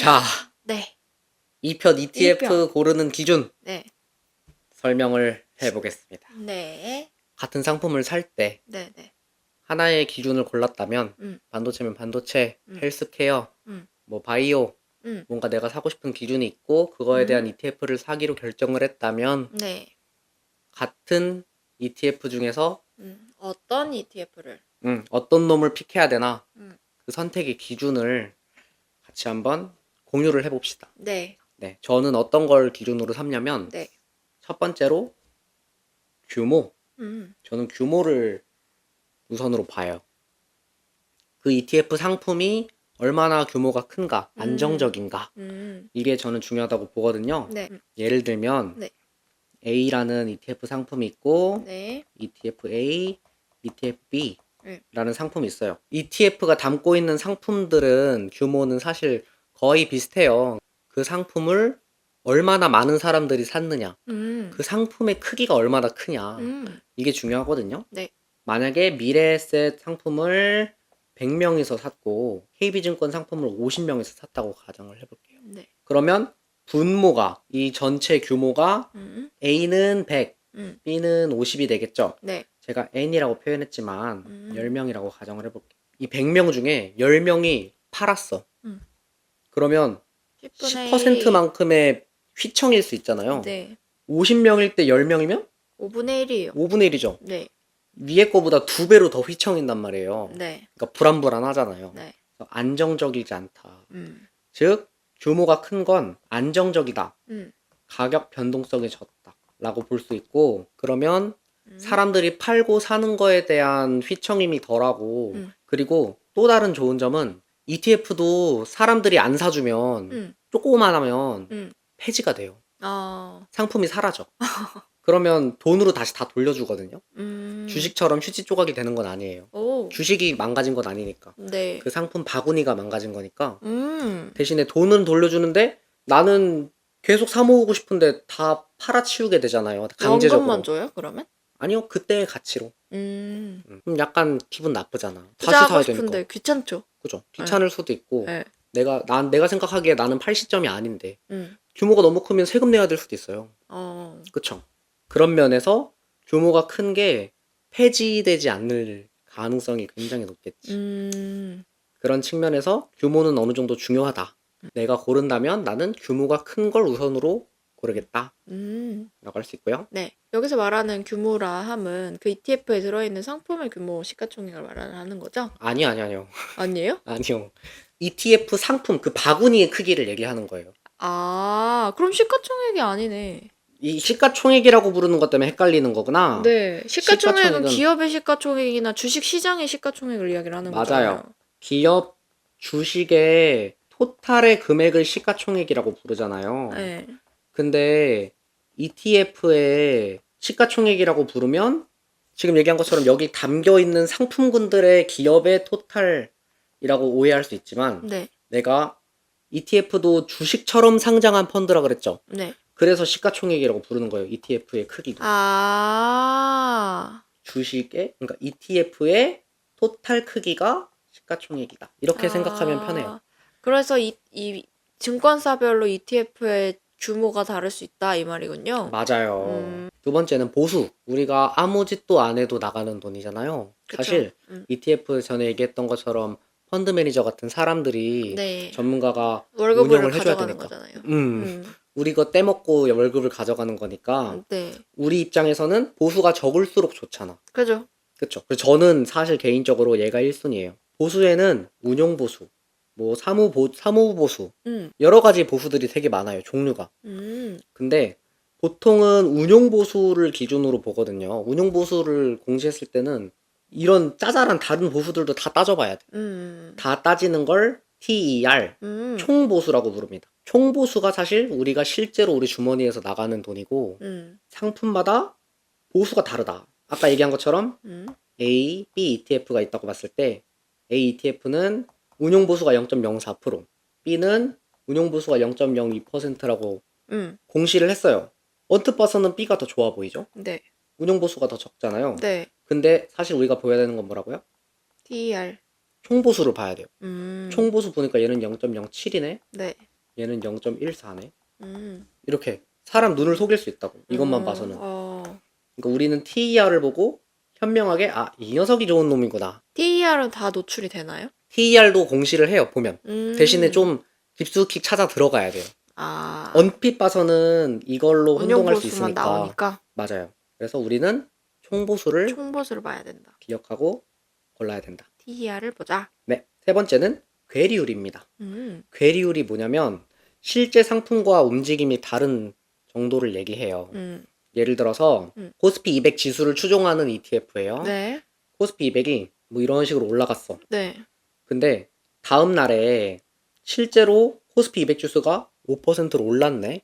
자, 네. 2편 ETF 1편. 고르는 기준 네. 설명을 해보겠습니다. 네. 같은 상품을 살 때 네. 네. 하나의 기준을 골랐다면 음. 반도체면 반도체, 음. 헬스케어, 음. 뭐 바이오, 음. 뭔가 내가 사고 싶은 기준이 있고 그거에 대한 ETF를 사기로 결정을 했다면 네. 같은 ETF 중에서 어떤 ETF를? 어떤 놈을 픽해야 되나 음. 그 선택의 기준을 같이 한번 공유를 해봅시다. 네. 네, 저는 어떤 걸 기준으로 삼냐면 네. 첫 번째로 규모. 음. 저는 규모를 우선으로 봐요. 그 ETF 상품이 얼마나 규모가 큰가, 안정적인가. 음. 이게 저는 중요하다고 보거든요. 네. 예를 들면 네. A라는 ETF 상품이 있고 네. ETF A, ETF B 음. 라는 상품이 있어요. ETF가 담고 있는 상품들은 규모는 사실 거의 비슷해요. 그 상품을 얼마나 많은 사람들이 샀느냐, 그 상품의 크기가 얼마나 크냐, 이게 중요하거든요. 네. 만약에 미래에셋 상품을 100명이서 샀고 KB증권 상품을 50명이서 샀다고 가정을 해볼게요. 네. 그러면 분모가, 이 전체 규모가 A는 100, B는 50이 되겠죠. 네. 제가 N이라고 표현했지만 10명이라고 가정을 해볼게요. 이 100명 중에 10명이 팔았어. 그러면 10분의 10%만큼의 휘청일 수 있잖아요. 네. 50명일 때 10명이면 5분의 1이요. 5분의 1이죠. 네. 위에 거보다 2배로 더 휘청인단 말이에요. 네. 그러니까 불안불안하잖아요. 네. 그래서 안정적이지 않다. 음. 즉 규모가 큰 건 안정적이다. 음. 가격 변동성이 적다. 라고 볼 수 있고, 그러면 사람들이 팔고 사는 거에 대한 휘청임이 덜하고, 그리고 또 다른 좋은 점은 ETF도 사람들이 안 사주면 조그만하면 폐지가 돼요. 상품이 사라져. 그러면 돈으로 다시 다 돌려주거든요. 주식처럼 휴지 조각이 되는 건 아니에요. 오. 주식이 망가진 건 아니니까. 네. 그 상품 바구니가 망가진 거니까. 대신에 돈은 돌려주는데 나는 계속 사 모으고 싶은데 다 팔아치우게 되잖아요. 강제적으로. 원금만 줘요, 그러면? 아니요, 그때의 가치로. 그럼 약간 기분 나쁘잖아. 다시 투자하고 사야 싶은데 되니까. 귀찮죠. 그죠? 귀찮을 수도 있고. 네. 내가 생각하기에 나는 팔 시점이 아닌데 음. 규모가 너무 크면 세금 내야 될 수도 있어요. 그쵸? 그런 면에서 규모가 큰 게 폐지되지 않을 가능성이 굉장히 높겠지. 그런 측면에서 규모는 어느 정도 중요하다. 내가 고른다면 나는 규모가 큰 걸 우선으로 고르겠다. 라고 할 수 있고요. 네. 여기서 말하는 규모라 함은 그 ETF에 들어있는 상품의 규모 시가총액을 말하는 거죠? 아니요. 아니에요? 아니요. ETF 상품 그 바구니의 크기를 얘기하는 거예요. 아, 그럼 시가총액이 아니네. 이 시가총액이라고 부르는 것 때문에 헷갈리는 거구나. 네. 시가총액은 시가총액은- 기업의 시가총액이나 주식 시장의 시가총액을 이야기를 하는 맞아요. 거잖아요. 기업 주식의 토탈의 금액을 시가총액이라고 부르잖아요. 네. 근데 ETF의 시가총액이라고 부르면 지금 얘기한 것처럼 여기 담겨 있는 상품군들의 기업의 토탈이라고 오해할 수 있지만 네. 내가 ETF도 주식처럼 상장한 펀드라 그랬죠. 네. 그래서 시가총액이라고 부르는 거예요. ETF의 크기도. 아. 주식의, 그러니까 ETF의 토탈 크기가 시가총액이다. 이렇게 생각하면 편해요. 그래서 이 증권사별로 ETF의 규모가 다를 수 있다 이 말이군요. 맞아요. 두 번째는 보수. 우리가 아무 짓도 안 해도 나가는 돈이잖아요. 그쵸. 사실 ETF 전에 얘기했던 것처럼 펀드 매니저 같은 사람들이 네. 전문가가 월급을 운영을 해줘야 가져가는 되니까. 거잖아요. 우리 거 떼먹고 월급을 가져가는 거니까 네. 우리 입장에서는 보수가 적을수록 좋잖아. 그죠. 그쵸. 그래서 저는 사실 개인적으로 얘가 1순위예요. 보수에는 운용보수, 뭐 사무보수, 여러 가지 보수들이 되게 많아요. 종류가. 근데 보통은 운용보수를 기준으로 보거든요. 운용보수를 공시했을 때는 이런 짜잘한 다른 보수들도 다 따져봐야 돼. 다 따지는 걸 TER, 총보수라고 부릅니다. 총보수가 사실 우리가 실제로 우리 주머니에서 나가는 돈이고 상품마다 보수가 다르다. 아까 얘기한 것처럼 A, B ETF가 있다고 봤을 때 A ETF는 운용보수가 0.04%, B는 운용보수가 0.02%라고 공시를 했어요. 언뜻 봐서는 B가 더 좋아 보이죠? 네. 운용보수가 더 적잖아요. 네. 근데 사실 우리가 보여야 되는 건 뭐라고요? TER. 총보수를 봐야 돼요. 총보수 보니까 얘는 0.07이네? 네. 얘는 0.14네. 음. 이렇게 사람 눈을 속일 수 있다고. 이것만 봐서는. 그러니까 우리는 TER을 보고 현명하게 이 녀석이 좋은 놈이구나. TER은 다 노출이 되나요? TER도 공시를 해요. 보면. 대신에 좀 깊숙이 찾아 들어가야 돼요. 얼핏 봐서는 이걸로 혼동할 수 운용보수만 있으니까. 나오니까. 맞아요. 그래서 우리는 총보수를 봐야 된다. 기억하고 골라야 된다. TER을 보자. 네. 세 번째는 괴리율입니다. 괴리율이 뭐냐면 실제 상품과 움직임이 다른 정도를 얘기해요. 예를 들어서 코스피 200 지수를 추종하는 ETF예요. 네. 코스피 200이 뭐 이런 식으로 올라갔어. 네. 근데 다음 날에 실제로 코스피 200 지수가 5%로 올랐네.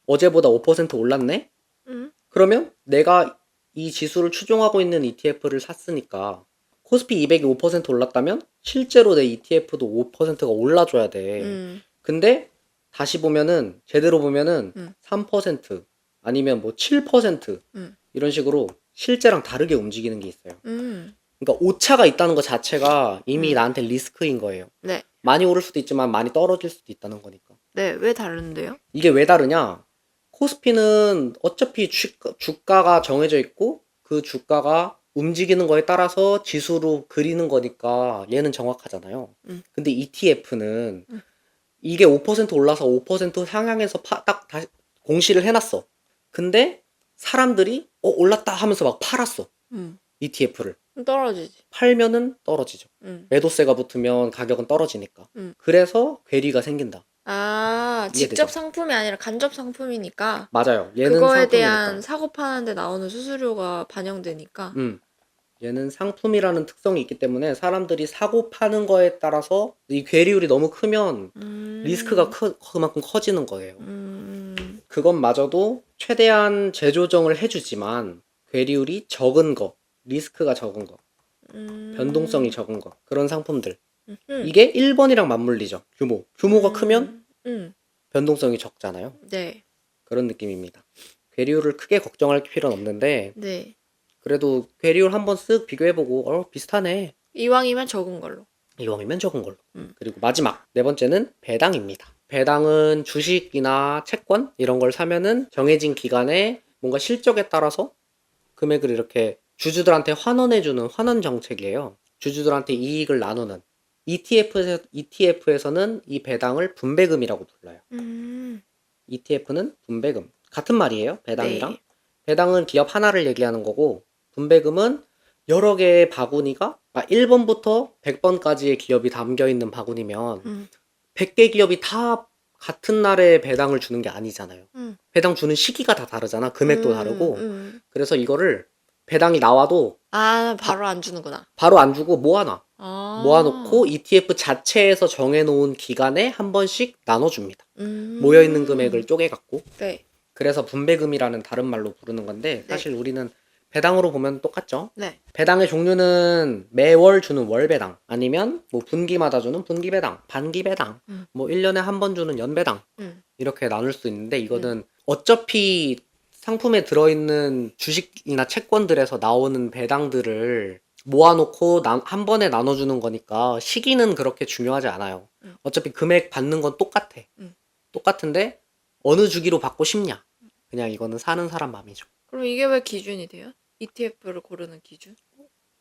어제보다 5% 올랐네. 그러면 내가 이 지수를 추종하고 있는 ETF를 샀으니까 코스피 200이 5% 올랐다면 실제로 내 ETF도 5%가 올라줘야 돼. 근데 다시 보면은 제대로 보면은 3% 아니면 뭐 7% 이런 식으로 실제랑 다르게 움직이는 게 있어요. 그러니까 오차가 있다는 것 자체가 이미 나한테 리스크인 거예요. 네. 많이 오를 수도 있지만 많이 떨어질 수도 있다는 거니까. 네, 왜 다른데요? 이게 왜 다르냐? 코스피는 어차피 주가가 정해져 있고 그 주가가 움직이는 거에 따라서 지수로 그리는 거니까 얘는 정확하잖아요. 근데 ETF는 이게 5% 올라서 5% 상향해서 딱 다시 공시를 해놨어. 근데 사람들이 올랐다 하면서 막 팔았어. ETF를. 떨어지지. 팔면은 떨어지죠. 매도세가 붙으면 가격은 떨어지니까. 그래서 괴리가 생긴다. 직접 이해되죠? 상품이 아니라 간접 상품이니까 맞아요. 얘는 그거에 상품이니까. 대한 사고 파는데 나오는 수수료가 반영되니까. 얘는 상품이라는 특성이 있기 때문에 사람들이 사고 파는 거에 따라서 이 괴리율이 너무 크면 리스크가 그만큼 커지는 거예요. 그것마저도 최대한 재조정을 해주지만 괴리율이 적은 거, 리스크가 적은 거, 변동성이 적은 거, 그런 상품들. 이게 1번이랑 맞물리죠. 규모가 크면 변동성이 적잖아요. 네. 그런 느낌입니다. 괴리율을 크게 걱정할 필요는 없는데 네. 그래도 괴리율 한번 쓱 비교해보고 비슷하네. 이왕이면 적은 걸로. 이왕이면 적은 걸로. 그리고 마지막 네 번째는 배당입니다. 배당은 주식이나 채권 이런 걸 사면은 정해진 기간에 뭔가 실적에 따라서 금액을 이렇게 주주들한테 환원해주는 환원 정책이에요. 주주들한테 이익을 나누는. ETF에서는 이 배당을 분배금이라고 불러요. ETF는 분배금. 같은 말이에요. 배당이랑. 네. 배당은 기업 하나를 얘기하는 거고 분배금은 여러 개의 바구니가 1번부터 100번까지의 기업이 담겨있는 바구니면 100개 기업이 다 같은 날에 배당을 주는 게 아니잖아요. 배당 주는 시기가 다 다르잖아. 금액도 다르고. 그래서 이거를 배당이 나와도 바로 안 주는구나. 바로 안 주고 모아놔. 모아놓고 ETF 자체에서 정해놓은 기간에 한 번씩 나눠줍니다. 모여있는 금액을 쪼개갖고. 네. 그래서 분배금이라는 다른 말로 부르는 건데 사실 우리는 배당으로 보면 똑같죠. 네. 배당의 종류는 매월 주는 월배당 아니면 뭐 분기마다 주는 분기배당, 반기배당, 뭐 1년에 한 번 주는 연배당 이렇게 나눌 수 있는데 이거는 어차피 상품에 들어있는 주식이나 채권들에서 나오는 배당들을 모아놓고 한 번에 나눠주는 거니까 시기는 그렇게 중요하지 않아요. 어차피 금액 받는 건 똑같아. 똑같은데 어느 주기로 받고 싶냐. 그냥 이거는 사는 사람 맘이죠. 그럼 이게 왜 기준이 돼요? ETF를 고르는 기준?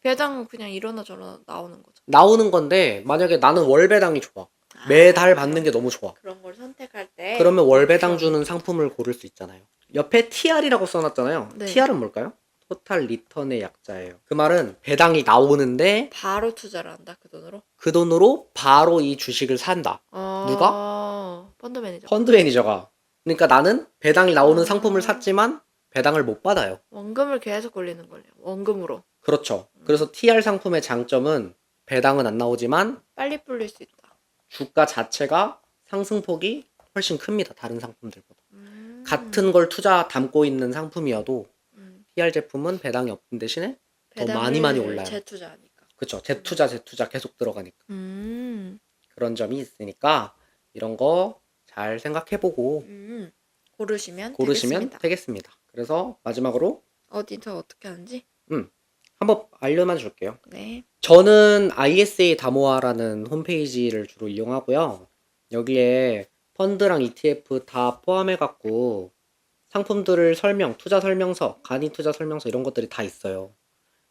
배당은 그냥 이러나 저러나 나오는 거죠. 나오는 건데 만약에 나는 월배당이 좋아. 매달 받는 게 너무 좋아. 그런 걸 선택할 때 그러면 월배당 주는 상품을 고를 수 있잖아요. 옆에 TR이라고 써놨잖아요. 네. TR은 뭘까요? 토탈 리턴의 약자예요. 그 말은 배당이 나오는데 바로 투자를 한다 그 돈으로? 그 돈으로 바로 이 주식을 산다. 누가? 펀드 매니저. 펀드 매니저가. 그러니까 나는 배당이 나오는 상품을 샀지만 배당을 못 받아요. 원금을 계속 올리는 거네요. 원금으로. 그렇죠. 그래서 TR 상품의 장점은 배당은 안 나오지만 빨리 불릴 수 있다. 주가 자체가 상승폭이 훨씬 큽니다. 다른 상품들보다. 같은 걸 담고 있는 상품이어도 TR 제품은 배당이 없는 대신에 더 많이 올라요. 재투자하니까. 그렇죠. 재투자 계속 들어가니까. 그런 점이 있으니까 이런 거 잘 생각해보고 고르시면 되겠습니다. 그래서 마지막으로 어디서 어떻게 하는지 한번 알려만 줄게요. 네. 저는 ISA 다모아라는 홈페이지를 주로 이용하고요. 여기에 펀드랑 ETF 다 포함해갖고 상품들을 투자 설명서, 간이 투자 설명서 이런 것들이 다 있어요.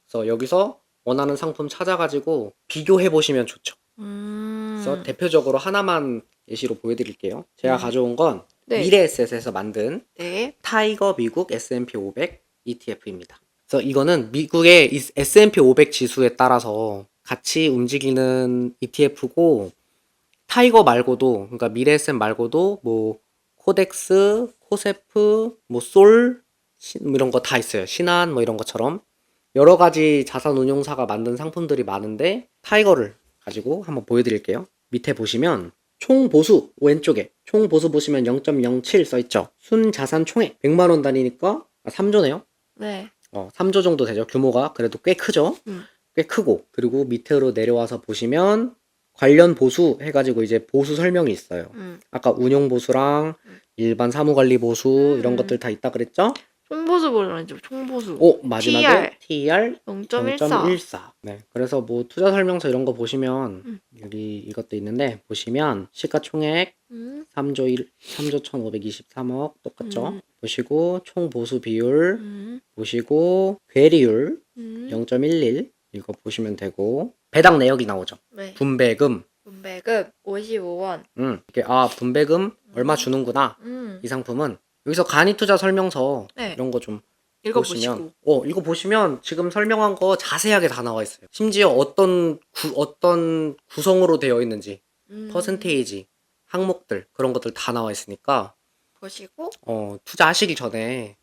그래서 여기서 원하는 상품 찾아가지고 비교해 보시면 좋죠. 그래서 대표적으로 하나만 예시로 보여드릴게요. 제가 가져온 건 네. 미래에셋에서 만든 네. 타이거 미국 S&P 500 ETF입니다. 그래서 이거는 미국의 S&P 500 지수에 따라서 같이 움직이는 ETF고 타이거 말고도 그러니까 미래에셋 말고도 뭐 코덱스, 코세프, 뭐 솔 이런 거 다 있어요. 신한 뭐 이런 것처럼 여러 가지 자산 운용사가 만든 상품들이 많은데 타이거를 가지고 한번 보여드릴게요. 밑에 보시면 총 보수 왼쪽에 총 보수 보시면 0.07 써있죠. 순 자산 총액 100만 원 단위니까 3조네요. 네. 3조 정도 되죠. 규모가 그래도 꽤 크죠. 꽤 크고 그리고 밑으로 내려와서 보시면 관련 보수 해가지고 이제 보수 설명이 있어요. 아까 운용 보수랑 일반 사무관리 보수 이런 것들 다 있다 그랬죠? 총보수 보려죠. 총보수. 마지막에 TR 0.14. 0.14. 네. 그래서 뭐 투자 설명서 이런 거 보시면 여기 이것도 있는데 보시면 시가총액 3조 1,523억 똑같죠? 보시고 총 보수 비율 보시고 괴리율 0.11 이거 보시면 되고 배당 내역이 나오죠. 네. 분배금 55원. 이게 분배금 얼마 주는구나. 이 상품은 여기서 간이 투자 설명서 네. 이런 거 좀 읽어보시고. 이거 보시면 지금 설명한 거 자세하게 다 나와 있어요. 심지어 어떤 구성으로 되어 있는지 퍼센테이지 항목들 그런 것들 다 나와 있으니까 보시고 투자하시기 전에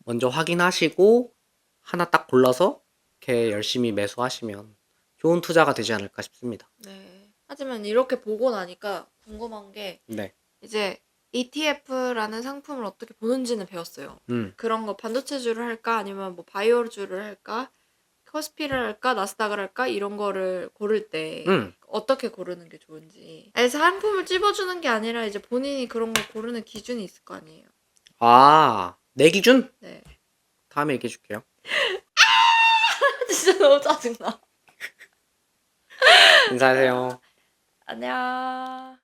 먼저 확인하시고 하나 딱 골라서 이렇게 열심히 매수하시면 좋은 투자가 되지 않을까 싶습니다. 네. 하지만 이렇게 보고 나니까 궁금한 게 네. 이제 ETF라는 상품을 어떻게 보는지는 배웠어요. 그런 거 반도체주를 할까 아니면 뭐 바이오주를 할까 코스피를 할까 나스닥을 할까 이런 거를 고를 때 어떻게 고르는 게 좋은지. 그래서 상품을 찝어주는 게 아니라 이제 본인이 그런 걸 고르는 기준이 있을 거 아니에요. 내 기준? 네. 다음에 얘기해 줄게요. 진짜 너무 짜증나. 인사하세요. 안녕.